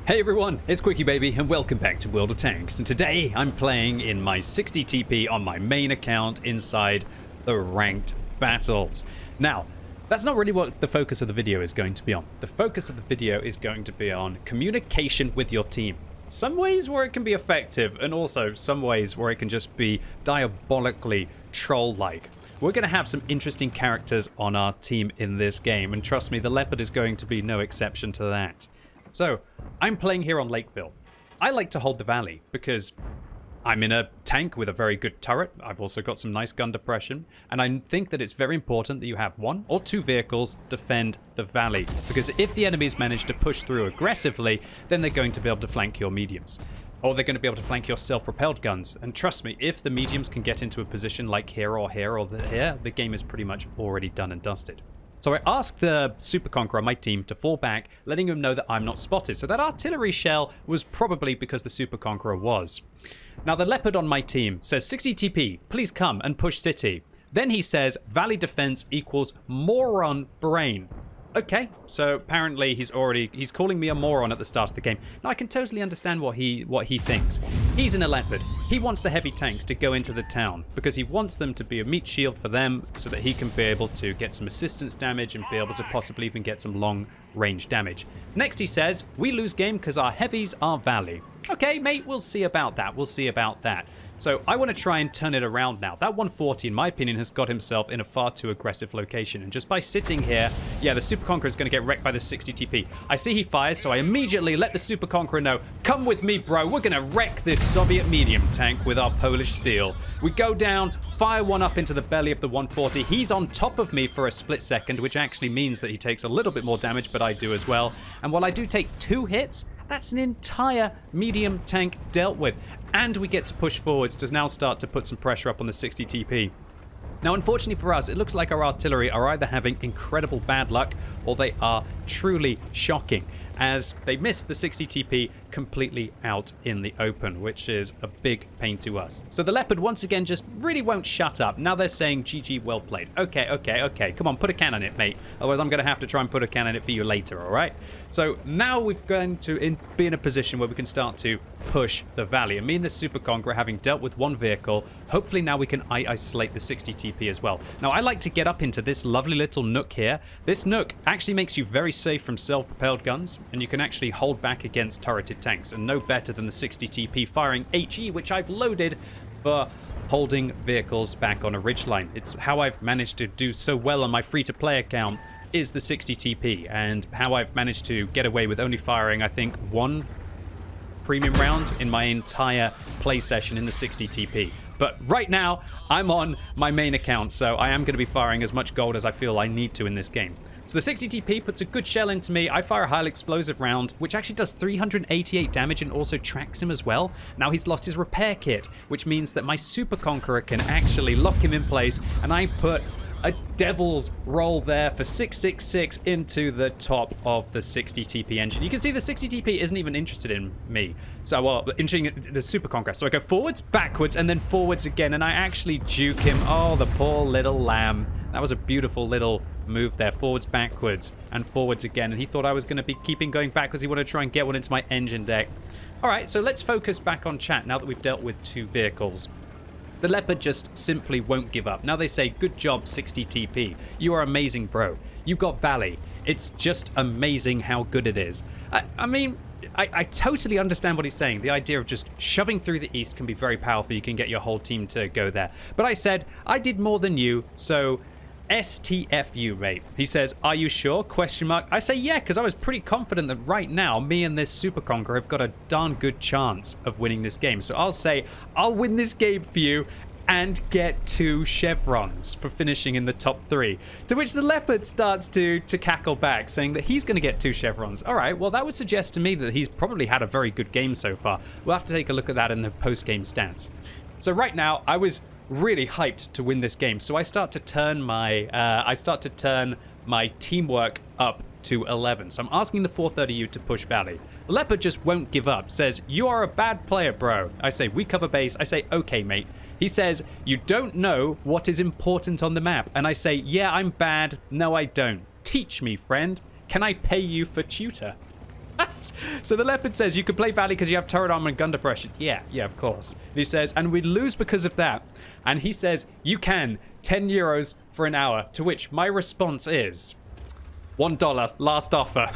Hey everyone, it's QuickyBaby and welcome back to World of Tanks, and today I'm playing in my 60 TP on my main account inside the ranked battles. Now, that's not really what the focus of the video is going to be on. The focus of the video is going to be on communication with your team. Some ways where it can be effective, and also some ways where it can just be diabolically troll-like. We're going to have some interesting characters on our team in this game, and trust me, the Leopard is going to be no exception to that. So, I'm playing here on Lakeville. I like to hold the valley because I'm in a tank with a very good turret. I've also got some nice gun depression, and I think that it's very important that you have one or two vehicles defend the valley, because if the enemies manage to push through aggressively, then they're going to be able to flank your mediums. Or they're going to be able to flank your self-propelled guns. And trust me, if the mediums can get into a position like here or here or here, the game is pretty much already done and dusted. So I asked the Super Conqueror on my team to fall back, letting him know that I'm not spotted. So that artillery shell was probably because the Super Conqueror was. Now the Leopard on my team says 60 TP, please come and push city. Then he says Valley defense equals moron brain. Okay, so apparently he's calling me a moron at the start of the game. Now I can totally understand what he thinks. He's in a Leopard. He wants the heavy tanks to go into the town because he wants them to be a meat shield for them so that he can be able to get some assistance damage and be able to possibly even get some long range damage. Next he says, we lose game because our heavies are Valley. Okay, mate, we'll see about that. We'll see about that. So I want to try and turn it around now. That 140, in my opinion, has got himself in a far too aggressive location. And just by sitting here, yeah, the Super Conqueror is going to get wrecked by the 60 TP. I see he fires, so I immediately let the Super Conqueror know, come with me, bro. We're going to wreck this Soviet medium tank with our Polish steel. We go down, fire one up into the belly of the 140. He's on top of me for a split second, which actually means that he takes a little bit more damage, but I do as well. And while I do take 2 hits, that's an entire medium tank dealt with. And we get to push forwards to now start to put some pressure up on the 60 TP. Now, unfortunately for us, it looks like our artillery are either having incredible bad luck or they are truly shocking, as they miss the 60 TP completely out in the open, which is a big pain to us. So the Leopard once again just really won't shut up. Now they're saying GG, well played. Okay. Come on, put a can on it, mate. Otherwise I'm going to have to try and put a can on it for you later, all right? So now we're going to be in a position where we can start to push the valley. And me and the Super Conqueror, having dealt with one vehicle, hopefully now we can isolate the 60 TP as well. Now I like to get up into this lovely little nook here. This nook actually makes you very safe from self-propelled guns, and you can actually hold back against turreted tanks, and no better than the 60 TP firing HE, which I've loaded for holding vehicles back on a ridgeline. It's how I've managed to do so well on my free-to-play account is the 60 TP, and how I've managed to get away with only firing, I think, 1 premium round in my entire play session in the 60 TP. But right now, I'm on my main account, so I am going to be firing as much gold as I feel I need to in this game. So the 60 TP puts a good shell into me. I fire a highly explosive round, which actually does 388 damage and also tracks him as well. Now he's lost his repair kit, which means that my Super Conqueror can actually lock him in place, and I put a devil's roll there for 666 into the top of the 60 TP engine. You can see the 60 TP isn't even interested in me. So, well, interested in the Super Conqueror. So I go forwards, backwards, and then forwards again, and I actually juke him. Oh, the poor little lamb. That was a beautiful little move there. Forwards, backwards, and forwards again. And he thought I was going to be keeping going back because he wanted to try and get one into my engine deck. All right, so let's focus back on chat now that we've dealt with 2 vehicles. The Leopard just simply won't give up. Now they say, good job, 60 TP. You are amazing, bro. You got Valley. It's just amazing how good it is. I mean, I totally understand what he's saying. The idea of just shoving through the east can be very powerful. You can get your whole team to go there. But I said, I did more than you, so STFU, mate. He says, are you sure? Question mark. I say, yeah, because I was pretty confident that right now, me and this Super Conqueror have got a darn good chance of winning this game. So I'll say, I'll win this game for you and get 2 chevrons for finishing in the top 3. To which the Leopard starts to cackle back, saying that he's going to get 2 chevrons. All right, well, that would suggest to me that he's probably had a very good game so far. We'll have to take a look at that in the post-game stats. So right now, I was really hyped to win this game, so I start to turn my teamwork up to 11. So I'm asking the 430U to push Valley. Leopard just won't give up, says, you are a bad player, bro. I say, we cover base. I say, okay, mate. He says, you don't know what is important on the map. And I say, yeah, I'm bad. No, I don't. Teach me, friend. Can I pay you for tutor? So the leopard says, you can play Valley because you have turret armor and gun depression. Yeah, of course. He says, and we'd lose because of that. And he says, you can, 10 euros for an hour. To which my response is, $1, last offer.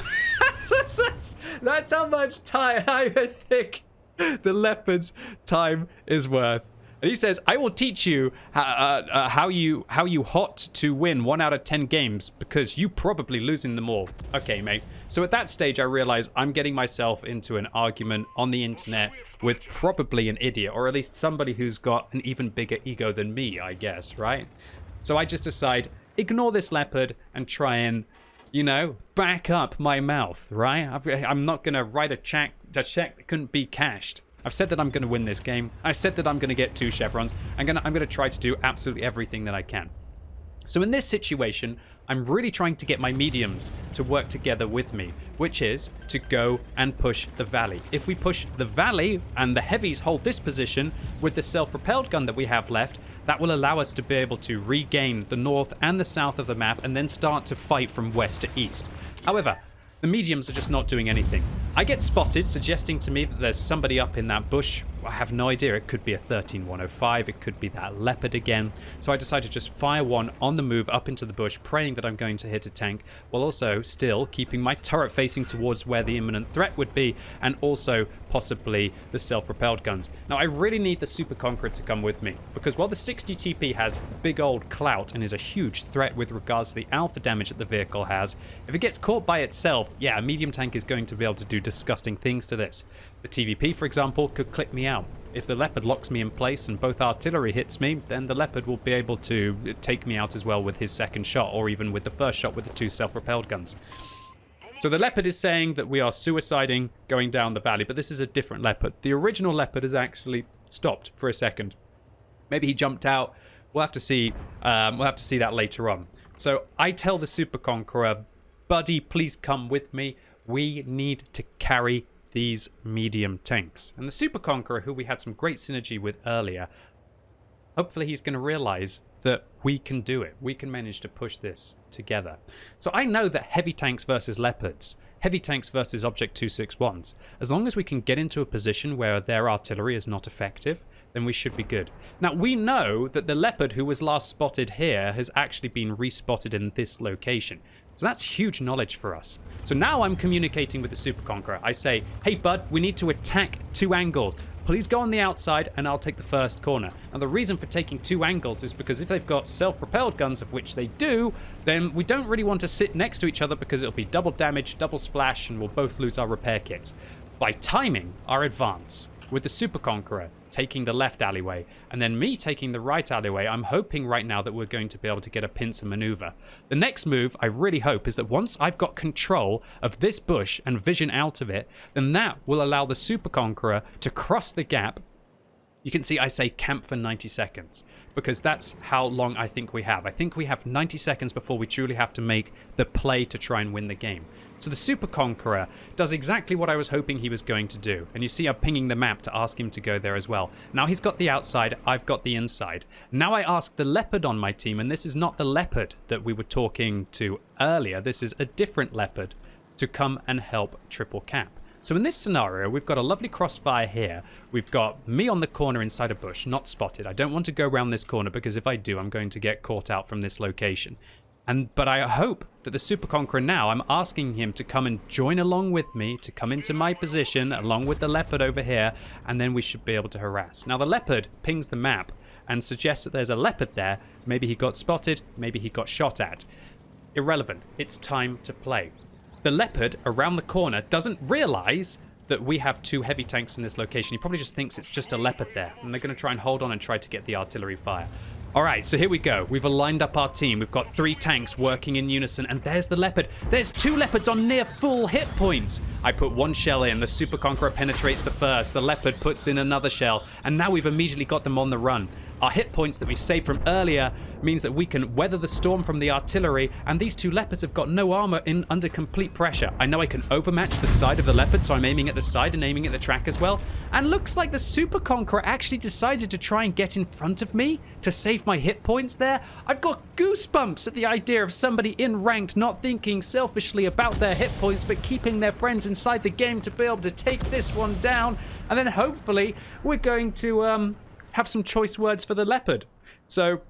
That's how much time I think the leopard's time is worth. And he says, I will teach you how you hot to win 1 out of 10 games because you probably losing them all. Okay, mate. So at that stage, I realize I'm getting myself into an argument on the internet with probably an idiot, or at least somebody who's got an even bigger ego than me, I guess, right? So I just decide, ignore this leopard and try and, back up my mouth, right? I'm not going to write a check that couldn't be cashed. I've said that I'm going to win this game. I said that I'm going to get 2 chevrons. I'm going to try to do absolutely everything that I can. So in this situation, I'm really trying to get my mediums to work together with me, which is to go and push the valley. If we push the valley and the heavies hold this position with the self-propelled gun that we have left, that will allow us to be able to regain the north and the south of the map and then start to fight from west to east. However, the mediums are just not doing anything. I get spotted, suggesting to me that there's somebody up in that bush. I have no idea. It could be a 13105. It could be that leopard again. So I decide to just fire one on the move up into the bush, praying that I'm going to hit a tank, while also still keeping my turret facing towards where the imminent threat would be, and also possibly the self-propelled guns. Now, I really need the Super Conqueror to come with me, because while the 60 TP has big old clout and is a huge threat with regards to the alpha damage that the vehicle has, if it gets caught by itself, yeah, a medium tank is going to be able to do disgusting things to this. The TVP, for example, could click me out. If the leopard locks me in place and both artillery hits me, then the leopard will be able to take me out as well with his second shot, or even with the first shot with the 2 self-propelled guns. So the leopard is saying that we are suiciding going down the valley, but this is a different leopard. The original leopard has actually stopped for a second. Maybe he jumped out. We'll have to see. We'll have to see that later on. So I tell the Super Conqueror, buddy, please come with me. We need to carry these medium tanks. And the Super Conqueror, who we had some great synergy with earlier, hopefully he's going to realize that we can do it. We can manage to push this together. So I know that heavy tanks versus leopards, heavy tanks versus Object 261s, as long as we can get into a position where their artillery is not effective, then we should be good. Now, we know that the leopard who was last spotted here has actually been respotted in this location. So that's huge knowledge for us. So now I'm communicating with the Super Conqueror. I say, hey bud, we need to attack 2 angles. Please go on the outside and I'll take the first corner. And the reason for taking 2 angles is because if they've got self-propelled guns, of which they do, then we don't really want to sit next to each other because it'll be double damage, double splash, and we'll both lose our repair kits. By timing our advance with the Super Conqueror taking the left alleyway and then me taking the right alleyway, I'm hoping right now that we're going to be able to get a pincer maneuver. The next move, I really hope, is that once I've got control of this bush and vision out of it, then that will allow the Super Conqueror to cross the gap. You can see I say camp for 90 seconds because that's how long I think we have. I think we have 90 seconds before we truly have to make the play to try and win the game. So the Super Conqueror does exactly what I was hoping he was going to do. And you see I'm pinging the map to ask him to go there as well. Now he's got the outside, I've got the inside. Now I ask the leopard on my team, and this is not the leopard that we were talking to earlier. This is a different leopard, to come and help triple cap. So in this scenario, we've got a lovely crossfire here. We've got me on the corner inside a bush, not spotted. I don't want to go around this corner because if I do, I'm going to get caught out from this location. But I hope that the Super Conqueror now, I'm asking him to come and join along with me, to come into my position along with the leopard over here, and then we should be able to harass. Now the leopard pings the map and suggests that there's a leopard there. Maybe he got spotted, maybe he got shot at. Irrelevant, it's time to play. The leopard around the corner doesn't realize that we have 2 heavy tanks in this location. He probably just thinks it's just a leopard there, and they're going to try and hold on and try to get the artillery fire. All right, so here we go. We've aligned up our team. We've got 3 tanks working in unison, and there's the leopard. There's 2 leopards on near full hit points. I put 1 shell in. The Super Conqueror penetrates the first. The leopard puts in another shell, and now we've immediately got them on the run. Our hit points that we saved from earlier means that we can weather the storm from the artillery, and these 2 leopards have got no armor in under complete pressure. I know I can overmatch the side of the leopard, so I'm aiming at the side and aiming at the track as well. And looks like the Super Conqueror actually decided to try and get in front of me to save my hit points there. I've got goosebumps at the idea of somebody in ranked not thinking selfishly about their hit points, but keeping their friends inside the game to be able to take this one down. And then hopefully we're going to have some choice words for the leopard. So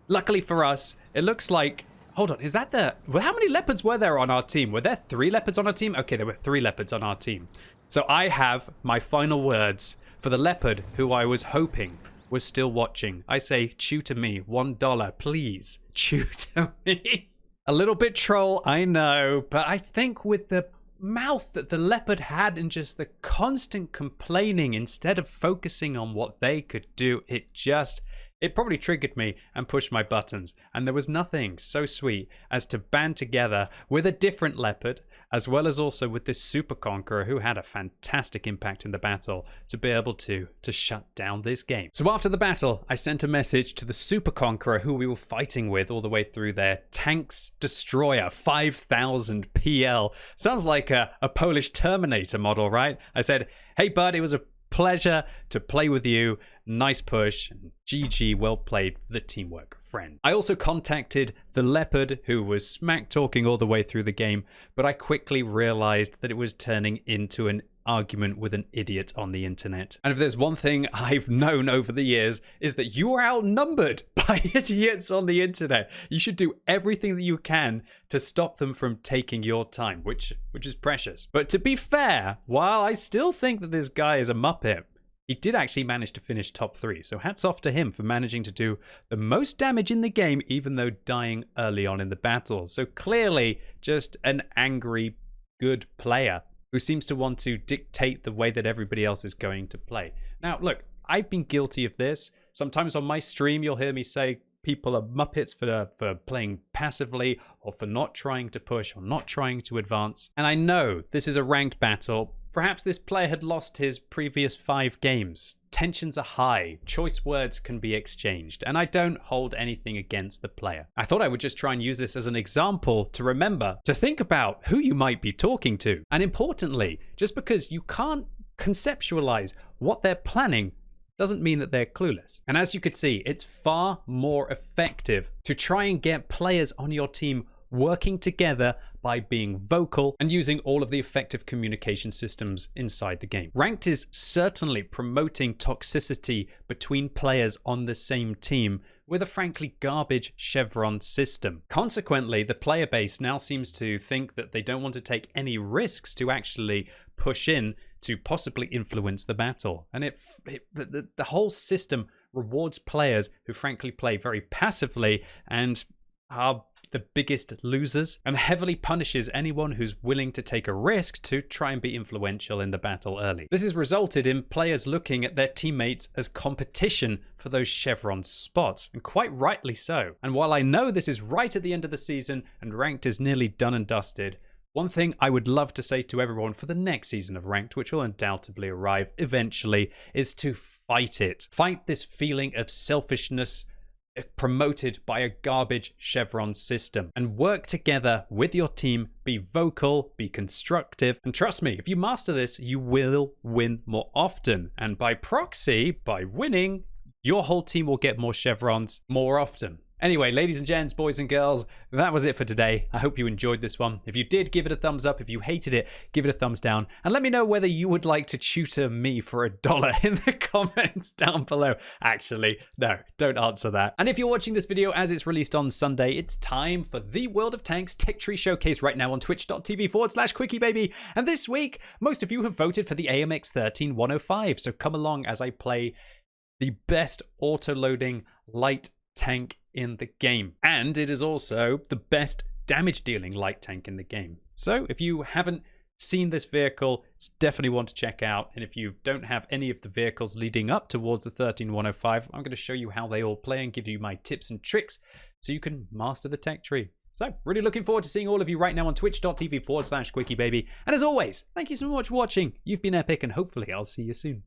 luckily for us, it looks like, hold on, is that well, how many leopards were there on our team? Were there 3 leopards on our team? Okay, there were 3 leopards on our team. So I have my final words for the leopard who I was hoping was still watching. I say, chew to me, $1, please, chew to me. A little bit troll, I know, but I think with the mouth that the leopard had and just the constant complaining instead of focusing on what they could do, it probably triggered me and pushed my buttons. And there was nothing so sweet as to band together with a different leopard, as well as also with this super conqueror who had a fantastic impact in the battle to be able to shut down this game. So after the battle, I sent a message to the super conqueror who we were fighting with all the way through there. Tanks Destroyer 5000 PL. Sounds like a Polish Terminator model, right? I said, hey bud, it was a pleasure to play with you. Nice push. GG, well played for the teamwork, friend. I also contacted the leopard who was smack talking all the way through the game, but I quickly realized that it was turning into an argument with an idiot on the internet. And if there's one thing I've known over the years is that you are outnumbered by idiots on the internet. You should do everything that you can to stop them from taking your time, which is precious. But to be fair, while I still think that this guy is a muppet, he did actually manage to finish top 3, so hats off to him for managing to do the most damage in the game, even though dying early on in the battle. So clearly just an angry, good player who seems to want to dictate the way that everybody else is going to play. Now, look, I've been guilty of this. Sometimes on my stream, you'll hear me say people are muppets for playing passively or for not trying to push or not trying to advance. And I know this is a ranked battle. Perhaps this player had lost his previous 5 games. Tensions are high, choice words can be exchanged, and I don't hold anything against the player. I thought I would just try and use this as an example to remember to think about who you might be talking to. And importantly, just because you can't conceptualize what they're planning doesn't mean that they're clueless. And as you could see, it's far more effective to try and get players on your team working together by being vocal and using all of the effective communication systems inside the game. Ranked is certainly promoting toxicity between players on the same team with a frankly garbage chevron system. Consequently, the player base now seems to think that they don't want to take any risks to actually push in to possibly influence the battle. And the whole system rewards players who frankly play very passively and are the biggest losers, and heavily punishes anyone who's willing to take a risk to try and be influential in the battle early. This has resulted in players looking at their teammates as competition for those chevron spots, and quite rightly so. And while I know this is right at the end of the season and ranked is nearly done and dusted, one thing I would love to say to everyone for the next season of Ranked, which will undoubtedly arrive eventually, is to fight it. Fight this feeling of selfishness promoted by a garbage chevron system, and work together with your team. Be vocal, be constructive, and trust me, if you master this, you will win more often, and by proxy, by winning, your whole team will get more chevrons more often. Anyway, ladies and gents, boys and girls, that was it for today. I hope you enjoyed this one. If you did, give it a thumbs up. If you hated it, give it a thumbs down. And let me know whether you would like to tutor me for $1 in the comments down below. Actually, no, don't answer that. And if you're watching this video as it's released on Sunday, it's time for the World of Tanks Tech Tree Showcase right now on twitch.tv/QuickyBaby. And this week, most of you have voted for the AMX 13105. So come along as I play the best auto-loading light tank in the game, and it is also the best damage dealing light tank in the game. So if you haven't seen this vehicle, it's definitely one to check out. And if you don't have any of the vehicles leading up towards the 13105, I'm going to show you how they all play and give you my tips and tricks so you can master the tech tree. So really looking forward to seeing all of you right now on twitch.tv/QuickyBaby. And as always, thank you so much for watching. You've been epic, and hopefully I'll see you soon.